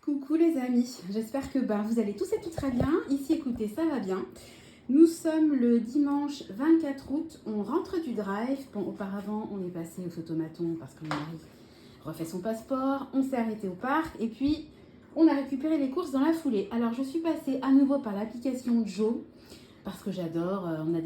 Coucou les amis, j'espère que vous allez tous et toutes très bien. Ici écoutez, ça va bien. Nous sommes le dimanche 24 août, on rentre du drive. Bon, auparavant on est passé au photomaton parce que mon mari refait son passeport, on s'est arrêté au parc et puis on a récupéré les courses dans la foulée. Alors je suis passée à nouveau par l'application Joe parce que j'adore, on a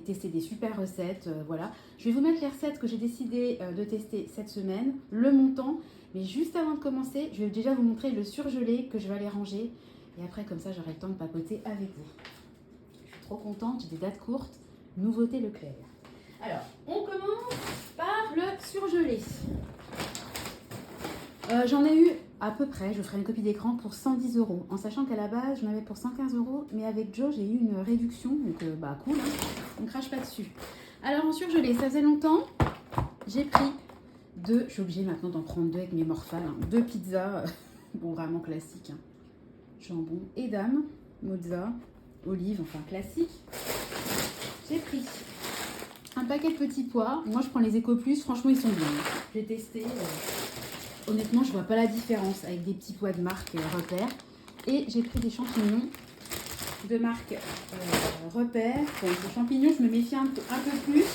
testé des super recettes, voilà. Je vais vous mettre les recettes que j'ai décidé de tester cette semaine, le montant. Mais juste avant de commencer, je vais déjà vous montrer le surgelé que je vais aller ranger. Et après, comme ça, j'aurai le temps de papoter avec vous. Je suis trop contente, j'ai des dates courtes. Nouveauté Leclerc. Alors, on commence par le surgelé. J'en ai eu à peu près, je ferai une copie d'écran pour 110 €. En sachant qu'à la base, j'en avais pour 115 €. Mais avec Joe, j'ai eu une réduction. Donc, cool, hein, on ne crache pas dessus. Alors, en surgelé, ça faisait longtemps. J'ai pris je suis obligée maintenant d'en prendre deux avec mes morphales, hein. 2 pizzas, bon vraiment classique, hein. Jambon et dame, mozza, olive, enfin classique. J'ai pris un paquet de petits pois, moi je prends les Eco Plus, franchement ils sont bien, j'ai testé, honnêtement je vois pas la différence avec des petits pois de marque Repère. Et j'ai pris des champignons de marque Repère. Bon, les champignons je me méfie un peu plus,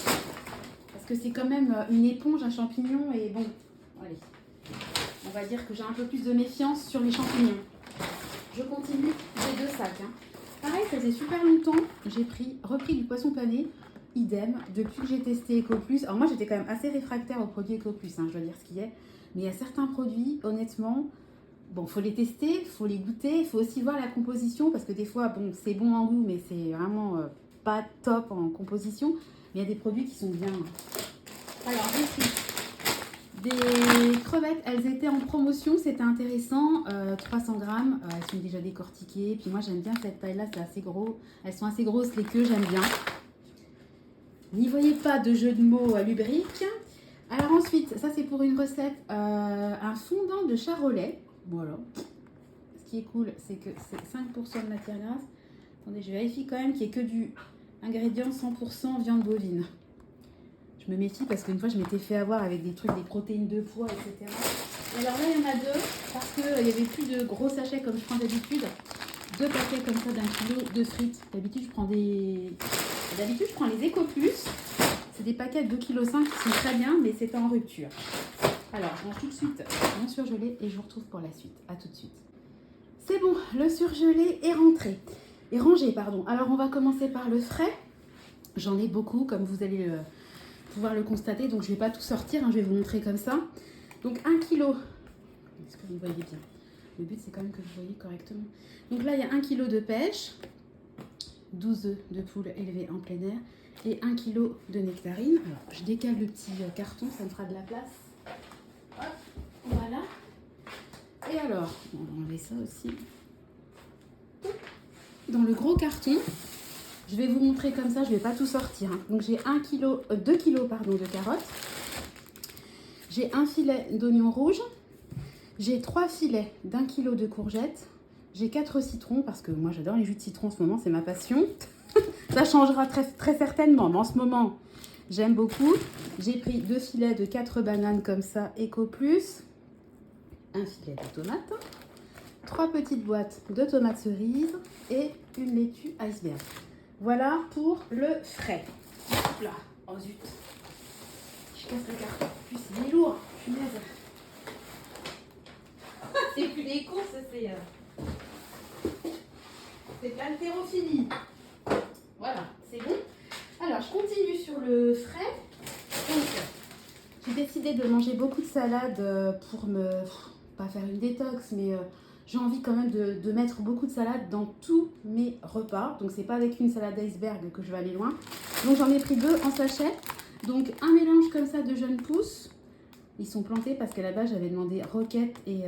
parce que c'est quand même une éponge, un champignon, et bon, allez, on va dire que j'ai un peu plus de méfiance sur les champignons. Je continue, j'ai 2 sacs, hein. Pareil, ça faisait super longtemps, j'ai repris du poisson pané, idem, depuis que j'ai testé Eco Plus. Alors moi j'étais quand même assez réfractaire aux produits Eco Plus, hein, je dois dire ce qu'il y a, mais il y a certains produits, honnêtement, bon, faut les tester, faut les goûter, il faut aussi voir la composition, parce que des fois, bon, c'est bon en goût, mais c'est vraiment pas top en composition. Mais il y a des produits qui sont bien. Alors, j'ai pris des crevettes. Elles étaient en promotion. C'était intéressant. 300 grammes. Elles sont déjà décortiquées. Puis moi, j'aime bien cette taille-là. C'est assez gros. Elles sont assez grosses, les queues. J'aime bien. N'y voyez pas de jeu de mots lubrique. Alors ensuite, ça, c'est pour une recette. Un fondant de charolais. Voilà. Ce qui est cool, c'est que c'est 5% de matière grasse. Attendez, je vérifie quand même qu'il n'y ait que du ingrédient 100% viande bovine. Je me méfie parce qu'une fois je m'étais fait avoir avec des trucs, des protéines de poids, etc. Et alors là il y en a 2 parce qu'il n'y avait plus de gros sachets comme je prends d'habitude. 2 paquets comme ça d'1 kilo de frites. D'habitude je prends les Eco Plus. C'est des paquets de 2,5 kg qui sont très bien, mais c'est en rupture. Alors je mange tout de suite mon surgelé et je vous retrouve pour la suite. A tout de suite. C'est bon, le surgelé est rangé, pardon. Alors on va commencer par le frais. J'en ai beaucoup, comme vous allez pouvoir le constater, donc je ne vais pas tout sortir, hein, je vais vous montrer comme ça. Donc 1 kg, est-ce que vous voyez bien? Le but c'est quand même que vous voyez correctement. Donc là il y a 1 kg de pêche, 12 œufs de poule élevés en plein air et 1 kg de nectarine. Alors je décale le petit carton, ça me fera de la place. Hop, voilà. Et alors, on va enlever ça aussi. Dans le gros carton, je vais vous montrer comme ça, je ne vais pas tout sortir, hein. Donc j'ai 2 kg de carottes. J'ai un filet d'oignons rouges. J'ai 3 filets d'1 kg de courgettes. J'ai 4 citrons, parce que moi j'adore les jus de citron en ce moment, c'est ma passion. Ça changera très, très certainement, mais en ce moment, j'aime beaucoup. J'ai pris 2 filets de 4 bananes comme ça, Eco Plus. Un filet de tomates. 3 petites boîtes de tomates cerises et une laitue iceberg. Voilà pour le frais. Hop là, oh zut. Je casse le carton. En plus, il est lourd. Punaise. C'est plus des courses, c'est de l'haltérophilie. Voilà, c'est bon. Alors, je continue sur le frais. Donc, j'ai décidé de manger beaucoup de salade pour pas faire une détox, mais j'ai envie quand même de mettre beaucoup de salade dans tous mes repas. Donc c'est pas avec une salade iceberg que je vais aller loin. Donc j'en ai pris 2 en sachet. Donc un mélange comme ça de jeunes pousses. Ils sont plantés parce qu'à la base j'avais demandé roquette et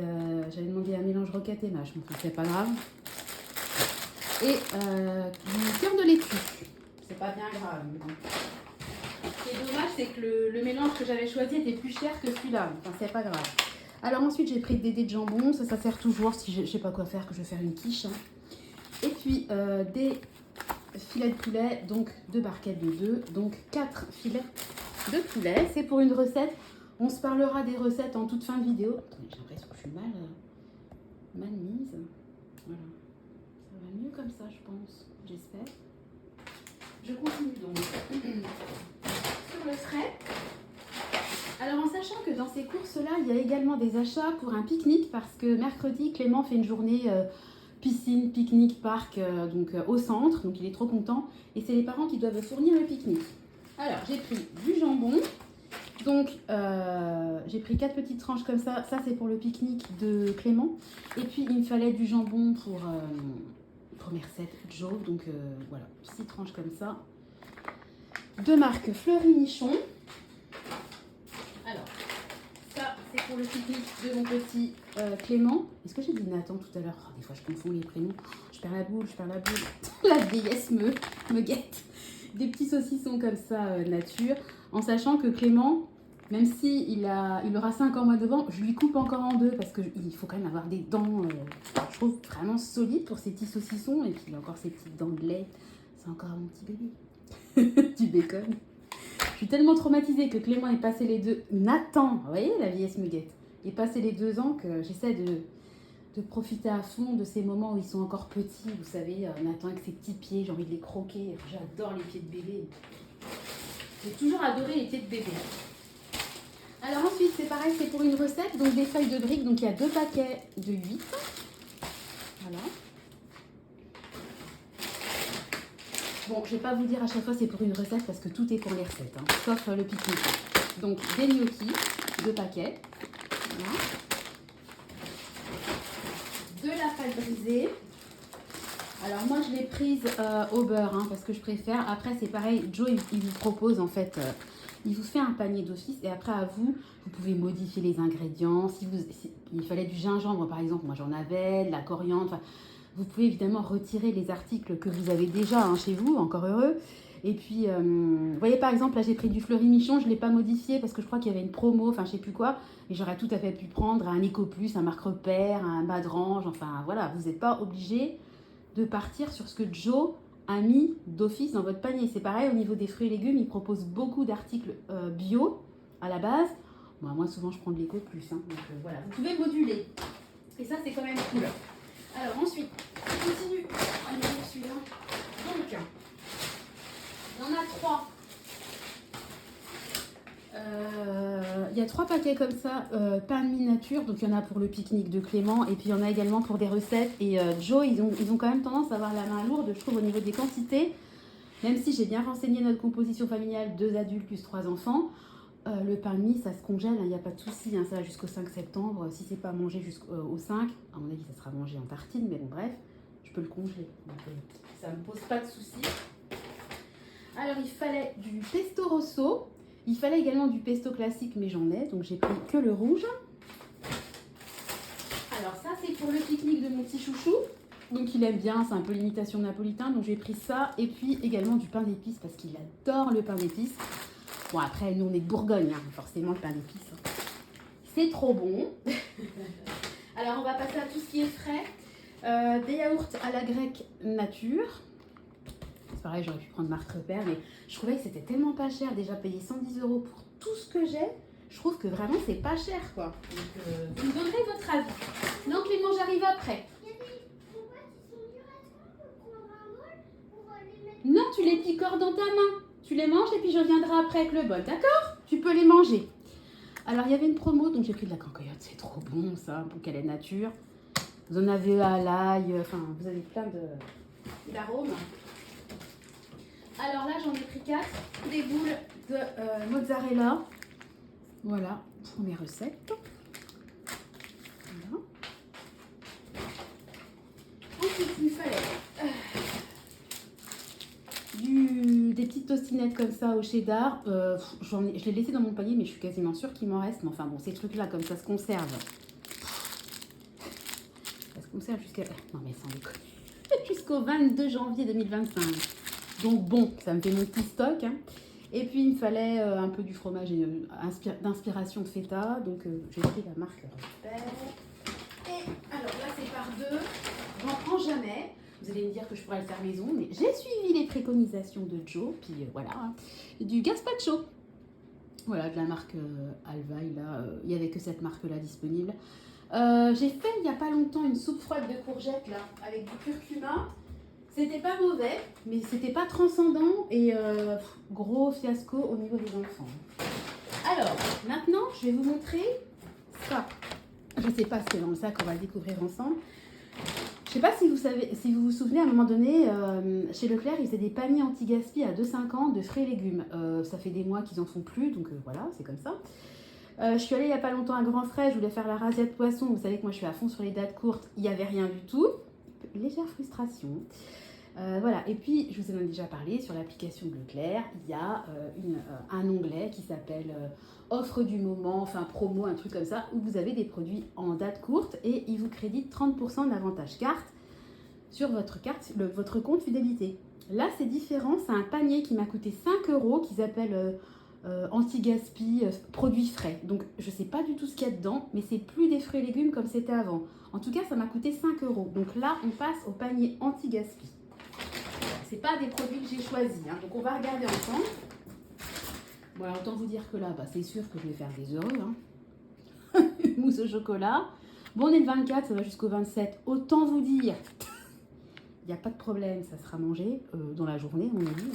j'avais demandé un mélange roquette et mâche. Donc c'est pas grave. Et du cœur de laitue. C'est pas bien grave. Mais bon. Ce qui est dommage, c'est que le mélange que j'avais choisi était plus cher que celui-là. Enfin c'est pas grave. Alors ensuite j'ai pris des dés de jambon, ça sert toujours si je ne sais pas quoi faire, que je vais faire une quiche, hein. Et puis des filets de poulet, donc 2 barquettes de 2, donc 4 filets de poulet. C'est pour une recette, on se parlera des recettes en toute fin de vidéo. Attendez, j'ai l'impression que je suis mal. mal mise. Voilà. Ça va mieux comme ça, je pense. J'espère. Je continue donc sur le frais. Alors en sachant que dans ces courses-là, il y a également des achats pour un pique-nique parce que mercredi, Clément fait une journée piscine, pique-nique, parc au centre. Donc il est trop content. Et c'est les parents qui doivent fournir le pique-nique. Alors j'ai pris du jambon. Donc j'ai pris 4 petites tranches comme ça. Ça c'est pour le pique-nique de Clément. Et puis il me fallait du jambon pour première recette Joe. Donc voilà, 6 tranches comme ça. De marque Fleury Michon. Alors, ça, c'est pour le pique-nique de mon petit Clément. Est-ce que j'ai dit Nathan tout à l'heure? Oh, des fois, je confonds les prénoms. Je perds la boule. La vieillesse me guette. Des petits saucissons comme ça, nature. En sachant que Clément, même si il aura 5 ans moins devant, je lui coupe encore en deux parce qu'il faut quand même avoir des dents, je trouve, vraiment solides pour ces petits saucissons. Et puis, il a encore ses petites dents de lait. C'est encore mon petit bébé. Tu déconnes. Je suis tellement traumatisée que Clément ait passé les 2... Nathan, vous voyez, la vieillesse me guette. Est passé les 2 ans que j'essaie de profiter à fond de ces moments où ils sont encore petits. Vous savez, Nathan avec ses petits pieds, j'ai envie de les croquer. J'adore les pieds de bébé. J'ai toujours adoré les pieds de bébé. Alors ensuite, c'est pareil, c'est pour une recette. Donc des feuilles de briques, donc il y a 2 paquets de 8. Voilà. Bon, je ne vais pas vous dire à chaque fois c'est pour une recette parce que tout est pour les recettes, hein, sauf le pique-nique. Donc des gnocchis, 2 paquets. Voilà. De la pâte brisée. Alors moi je l'ai prise au beurre parce que je préfère. Après c'est pareil, Joe il vous propose en fait, il vous fait un panier d'office et après à vous, vous pouvez modifier les ingrédients. Si il fallait du gingembre par exemple, moi j'en avais, de la coriandre. Vous pouvez évidemment retirer les articles que vous avez déjà chez vous, encore heureux. Et puis, vous voyez par exemple, là j'ai pris du Fleury Michon, je ne l'ai pas modifié parce que je crois qu'il y avait une promo, enfin je sais plus quoi. Et j'aurais tout à fait pu prendre un Ecoplus, un Marc Repère, un Badrange, enfin voilà. Vous n'êtes pas obligé de partir sur ce que Joe a mis d'office dans votre panier. C'est pareil, au niveau des fruits et légumes, il propose beaucoup d'articles bio à la base. Bon, moi souvent je prends de l'Ecoplus, donc voilà. Vous pouvez moduler. Et ça c'est quand même cool. Alors ensuite, on continue. Allez, celui-là. Donc, il y en a 3. Il y a 3 paquets comme ça, pain de mie nature. Donc il y en a pour le pique-nique de Clément et puis il y en a également pour des recettes. Et Joe, ils ont quand même tendance à avoir la main lourde, je trouve, au niveau des quantités. Même si j'ai bien renseigné notre composition familiale, 2 adultes plus 3 enfants. Le pain de mie, ça se congèle, il n'y a pas de souci, ça va jusqu'au 5 septembre. Si c'est pas mangé jusqu'au 5, à mon avis, ça sera mangé en tartine, mais bon, bref, je peux le congeler. Donc, ça ne me pose pas de souci. Alors, il fallait du pesto rosso. Il fallait également du pesto classique, mais j'en ai, donc j'ai pris que le rouge. Alors, ça, c'est pour le pique-nique de mon petit chouchou. Donc, il aime bien, c'est un peu l'imitation napolitain, donc j'ai pris ça. Et puis également du pain d'épices, parce qu'il adore le pain d'épices. Bon, après, nous, on est de Bourgogne, forcément, le pain d'épices. C'est trop bon. Alors, on va passer à tout ce qui est frais. Des yaourts à la grecque nature. C'est pareil, j'aurais pu prendre Marc Repère, mais je trouvais que c'était tellement pas cher. Déjà, payer 110 € pour tout ce que j'ai, je trouve que vraiment, c'est pas cher, quoi. Donc, vous me donnerez votre avis. Non, Clément, j'arrive après. Non, tu les picores dans ta main. Tu les manges et puis je reviendrai après avec le bol, d'accord? Tu peux les manger. Alors, il y avait une promo, donc j'ai pris de la cancoyote. C'est trop bon, ça, pour qu'elle est nature. Vous en avez à l'ail, enfin, vous avez plein d'arômes. Alors là, j'en ai pris 4. Des boules de mozzarella. Voilà, pour mes recettes. Voilà. Ensuite, il me fallait des petites tostinettes comme ça au cheddar. Je l'ai laissé dans mon panier, mais je suis quasiment sûre qu'il m'en reste. Mais enfin bon, ces trucs-là, comme ça se conserve. Ça se conserve jusqu'à... Non mais sans déconner. Jusqu'au 22 janvier 2025. Donc bon, ça me fait mon petit stock. Et puis il me fallait un peu du fromage d'inspiration feta. Donc j'ai pris la marque Repère. Et alors là, c'est par 2. J'en prends jamais. Vous allez me dire que je pourrais le faire maison, mais j'ai suivi les préconisations de Joe, puis voilà, du gazpacho. Voilà, de la marque Alvaï, là, il n'y avait que cette marque-là disponible. J'ai fait il n'y a pas longtemps une soupe froide de courgettes là, avec du curcuma. C'était pas mauvais, mais c'était pas transcendant et gros fiasco au niveau des enfants. Alors, maintenant, je vais vous montrer ça. Je sais pas, c'est dans le sac, on va le découvrir ensemble. Je sais pas si vous savez, si vous vous souvenez, à un moment donné, chez Leclerc, ils faisaient des paniers anti-gaspi à 2,50 € de frais et légumes. Ça fait des mois qu'ils en font plus, donc voilà, c'est comme ça. Je suis allée il n'y a pas longtemps à Grand Frais, je voulais faire la razzia de poisson. Vous savez que moi je suis à fond sur les dates courtes, il n'y avait rien du tout. Légère frustration. Voilà, et puis je vous en ai déjà parlé sur l'application de Leclerc, il y a un onglet qui s'appelle offre du moment, enfin promo, un truc comme ça, où vous avez des produits en date courte et ils vous créditent 30% d'avantage carte sur votre carte, votre compte fidélité. Là c'est différent, c'est un panier qui m'a coûté 5 € qui s'appelle anti-gaspi, produits frais. Donc je sais pas du tout ce qu'il y a dedans, mais c'est plus des fruits et légumes comme c'était avant. En tout cas ça m'a coûté 5 €. Donc là on passe au panier anti-gaspi. C'est pas des produits que j'ai choisis, hein. Donc on va regarder ensemble. Bon, alors, autant vous dire que là, bah, c'est sûr que je vais faire des heureux. Hein. Mousse au chocolat. Bon, on est le 24, ça va jusqu'au 27. Autant vous dire, il n'y a pas de problème, ça sera mangé dans la journée, on est dit.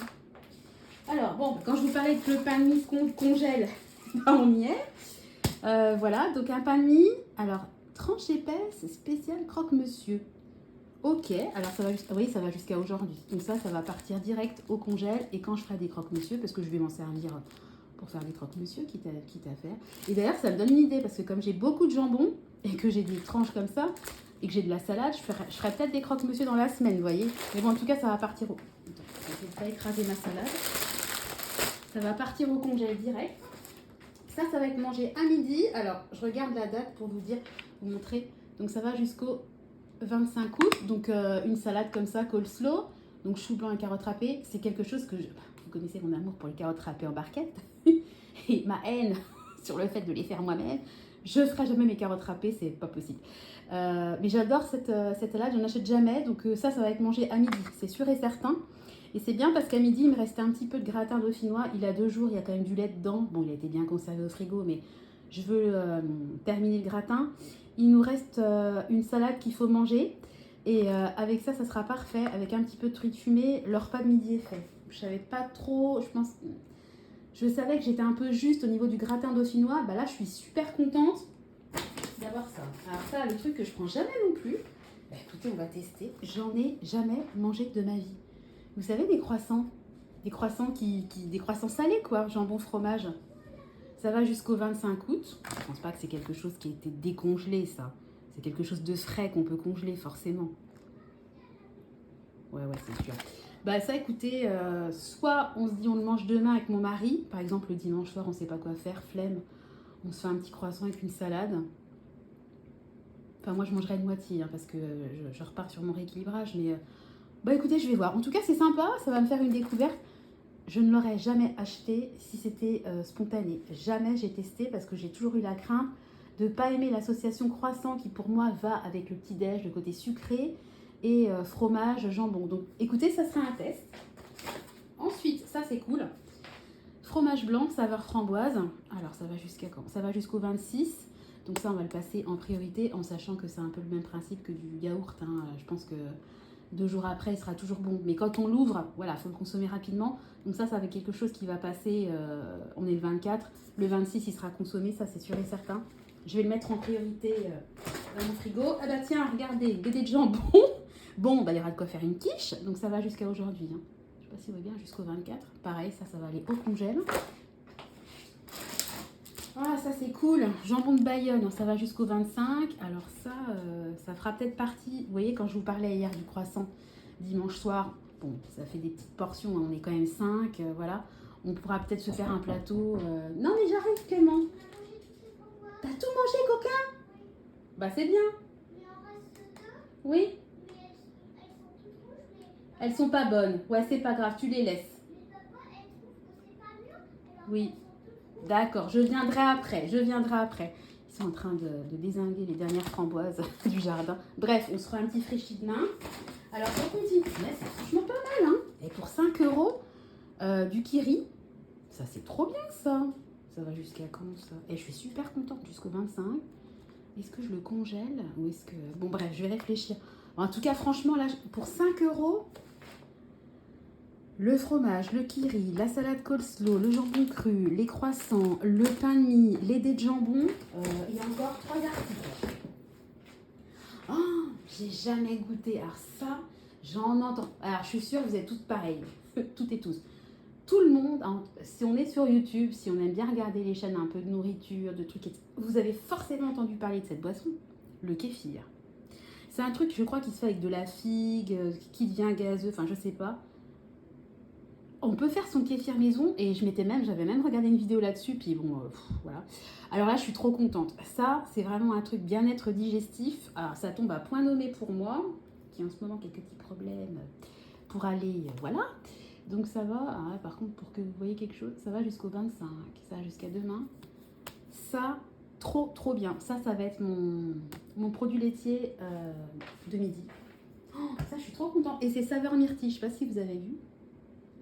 Alors, bon, quand je vous parlais que le pain de mie congèle, on y est. Voilà, donc un pain de mie, alors, tranche épaisse, spécial croque-monsieur. Ok, alors ça va, oui, ça va jusqu'à aujourd'hui. Donc ça va partir direct au congèle et quand je ferai des croque-monsieur, parce que je vais m'en servir pour faire des croque-monsieur, quitte à faire. Et d'ailleurs, ça me donne une idée, parce que comme j'ai beaucoup de jambon et que j'ai des tranches comme ça, et que j'ai de la salade, je ferai peut-être des croque-monsieur dans la semaine, vous voyez. Mais bon, en tout cas, ça va partir au... Attends, je vais pas écraser ma salade. Ça va partir au congèle direct. Ça va être mangé à midi. Alors, je regarde la date pour vous dire, vous montrer. Donc ça va jusqu'au 25 août, donc une salade comme ça, coleslaw, donc chou blanc et carottes râpées, c'est quelque chose que vous connaissez mon amour pour les carottes râpées en barquette et ma haine sur le fait de les faire moi-même. Je ferai jamais mes carottes râpées, c'est pas possible. Mais j'adore cette salade, j'en achète jamais, donc ça va être mangé à midi, c'est sûr et certain. Et c'est bien parce qu'à midi, il me restait un petit peu de gratin dauphinois. Il a 2 jours, il y a quand même du lait dedans. Bon, il a été bien conservé au frigo, mais je veux terminer le gratin. Il nous reste une salade qu'il faut manger. Et avec ça, ça sera parfait. Avec un petit peu de truite fumée, le repas de midi est fait. Je savais pas trop, je savais que j'étais un peu juste au niveau du gratin dauphinois. Bah là, je suis super contente d'avoir ça. Alors ça, le truc que je prends jamais non plus. Bah écoutez, on va tester. J'en ai jamais mangé de ma vie. Vous savez, des croissants des croissants salés, quoi, jambon, fromage. Ça va jusqu'au 25 août. Je pense pas que c'est quelque chose qui a été décongelé, ça. C'est quelque chose de frais qu'on peut congeler, forcément. Ouais, c'est sûr. Bah ça, écoutez, soit on se dit on le mange demain avec mon mari. Par exemple, le dimanche soir, on sait pas quoi faire, flemme. On se fait un petit croissant avec une salade. Enfin, moi, je mangerai de moitié, hein, parce que je repars sur mon rééquilibrage, mais... bah écoutez, je vais voir. En tout cas, c'est sympa, ça va me faire une découverte. Je ne l'aurais jamais acheté si c'était spontané. Jamais j'ai testé parce que j'ai toujours eu la crainte de ne pas aimer l'association croissant qui pour moi va avec le petit-déj, le côté sucré et fromage, jambon. Donc écoutez, ça sera un test. Ensuite, ça c'est cool. Fromage blanc, saveur framboise. Alors ça va jusqu'à quand? Ça va jusqu'au 26. Donc ça, on va le passer en priorité en sachant que c'est un peu le même principe que du yaourt. Hein. Je pense que 2 jours après, il sera toujours bon. Mais quand on l'ouvre, voilà, il faut le consommer rapidement. Donc ça va être quelque chose qui va passer, on est le 24. Le 26, il sera consommé, ça c'est sûr et certain. Je vais le mettre en priorité dans mon frigo. Ah bah tiens, regardez, BD de jambon. Bon, bah il y aura de quoi faire une quiche. Donc ça va jusqu'à aujourd'hui. Hein. Je sais pas si vous voyez bien, jusqu'au 24. Pareil, ça va aller au congèle. Ah, ça c'est cool. Jambon de Bayonne, ça va jusqu'au 25. Alors ça fera peut-être partie. Vous voyez, quand je vous parlais hier du croissant dimanche soir, bon, ça fait des petites portions, hein, on est quand même 5, voilà. On pourra peut-être se faire un plateau. Non mais j'arrive Clément. T'as tout mangé, coquin? Bah c'est bien. Oui. Elles sont pas bonnes. Ouais, c'est pas grave, tu les laisses. Oui. D'accord, je viendrai après. Ils sont en train de dézinguer les dernières framboises du jardin. Bref, on se fera un petit fraîchis demain. Alors, on continue. C'est franchement pas mal, hein. Et pour 5 €, du kiri, ça c'est trop bien, ça. Ça va jusqu'à quand, ça? Et je suis super contente, jusqu'au 25. Est-ce que je le congèle ou est-ce que... Bon bref, je vais réfléchir. En tout cas, franchement, là, pour 5 euros, le fromage, le kiri, la salade coleslaw, le jambon cru, les croissants, le pain de mie, les dés de jambon, il y a encore 3 articles. Oh, j'ai jamais goûté. Alors ça, j'en entends. Alors je suis sûre que vous êtes toutes pareilles, toutes et tous. Tout le monde, hein, si on est sur YouTube, si on aime bien regarder les chaînes un peu de nourriture, de trucs, vous avez forcément entendu parler de cette boisson, le kéfir. C'est un truc, je crois, qui se fait avec de la figue, qui devient gazeux, enfin je sais pas. On peut faire son kéfir maison et j'avais même regardé une vidéo là-dessus, puis bon, voilà. Alors là, je suis trop contente. Ça, c'est vraiment un truc bien-être digestif. Alors ça tombe à point nommé pour moi, qui a en ce moment quelques petits problèmes pour aller, voilà. Donc ça va, ah, par contre, pour que vous voyez quelque chose, ça va jusqu'au 25, ça va jusqu'à demain. Ça, trop bien. Ça va être mon produit laitier de midi. Oh, ça, je suis trop contente. Et c'est saveur myrtille, je sais pas si vous avez vu.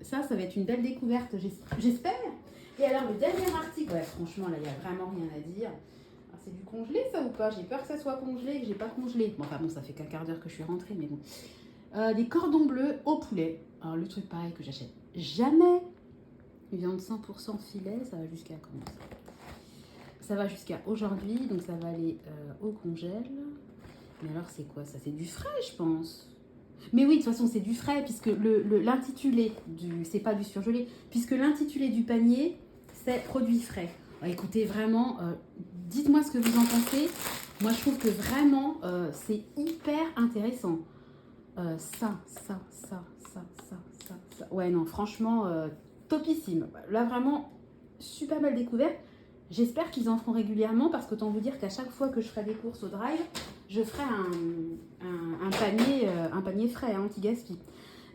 Ça va être une belle découverte, j'espère. Et alors, le dernier article, ouais, franchement, là, il n'y a vraiment rien à dire. C'est du congelé, ça, ou pas? J'ai peur que ça soit congelé et que j'ai pas congelé. Bon, enfin bon, ça fait qu'un quart d'heure que je suis rentrée, mais bon. Des cordons bleus au poulet. Alors, le truc pareil que j'achète jamais. Viande 100% filet, ça va jusqu'à comment ça? Ça va jusqu'à aujourd'hui, donc ça va aller au congèle. Mais alors, c'est quoi ça? C'est du frais, je pense. Mais oui, de toute façon, c'est du frais, puisque l'intitulé c'est pas du surgelé, puisque l'intitulé du panier, c'est produits frais. Alors, écoutez, vraiment, dites-moi ce que vous en pensez. Moi, je trouve que vraiment, c'est hyper intéressant. Ça. Ouais, non, franchement, topissime. Là, vraiment, super belle découverte. J'espère qu'ils en feront régulièrement parce qu'autant vous dire qu'à chaque fois que je ferai des courses au drive, je ferai un panier frais, anti-gaspi.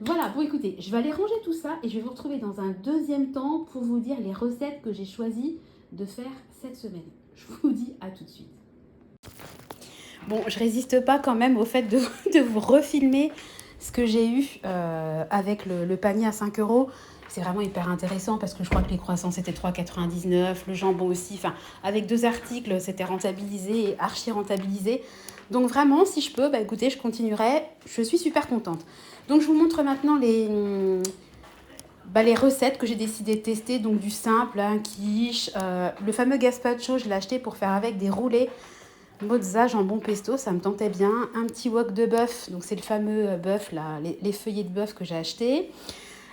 Voilà, bon écoutez, je vais aller ranger tout ça et je vais vous retrouver dans un deuxième temps pour vous dire les recettes que j'ai choisi de faire cette semaine. Je vous dis à tout de suite. Bon, je résiste pas quand même au fait de vous refilmer ce que j'ai eu avec le panier à 5 euros. C'est vraiment hyper intéressant parce que je crois que les croissants c'était 3,99, le jambon aussi. Enfin, avec 2 articles, c'était rentabilisé et archi rentabilisé. Donc vraiment, si je peux, bah écoutez, je continuerai. Je suis super contente. Donc je vous montre maintenant les recettes que j'ai décidé de tester. Donc du simple, un quiche, le fameux gazpacho, je l'ai acheté pour faire avec des roulés mozza, jambon pesto, ça me tentait bien. Un petit wok de bœuf, donc c'est le fameux bœuf, là, les feuillets de bœuf que j'ai acheté.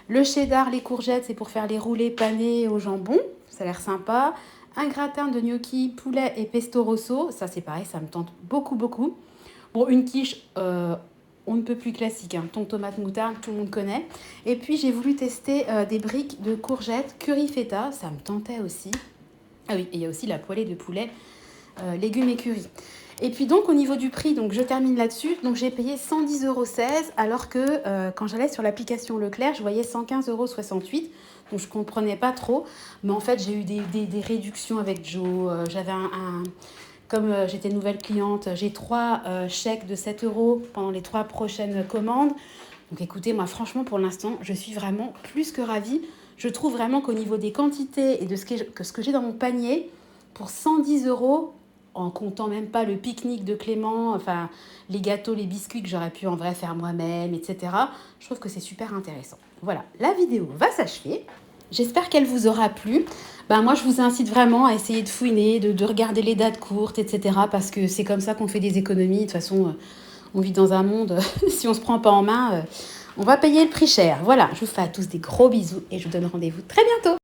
Le cheddar, les courgettes, c'est pour faire les roulés panés au jambon. Ça a l'air sympa. Un gratin de gnocchi, poulet et pesto rosso. Ça, c'est pareil, ça me tente beaucoup. Bon, une quiche, on ne peut plus classique. Hein. Thon, tomate, moutarde, tout le monde connaît. Et puis, j'ai voulu tester des briques de courgettes curry feta. Ça me tentait aussi. Ah oui, et il y a aussi la poêlée de poulet, légumes et curry. Et puis donc au niveau du prix, donc je termine là-dessus. Donc j'ai payé 110,16 € alors que quand j'allais sur l'application Leclerc, je voyais 115,68 €. Donc je ne comprenais pas trop. Mais en fait, j'ai eu des réductions avec Joe. J'avais comme j'étais nouvelle cliente, j'ai 3 chèques de 7 € pendant les 3 prochaines commandes. Donc écoutez, moi franchement pour l'instant, je suis vraiment plus que ravie. Je trouve vraiment qu'au niveau des quantités et de ce que j'ai dans mon panier, pour 110 €, en comptant même pas le pique-nique de Clément, enfin les gâteaux, les biscuits que j'aurais pu en vrai faire moi-même, etc. Je trouve que c'est super intéressant. Voilà, la vidéo va s'achever. J'espère qu'elle vous aura plu. Moi, je vous incite vraiment à essayer de fouiner, de regarder les dates courtes, etc. Parce que c'est comme ça qu'on fait des économies. De toute façon, on vit dans un monde, si on ne se prend pas en main, on va payer le prix cher. Voilà, je vous fais à tous des gros bisous et je vous donne rendez-vous très bientôt.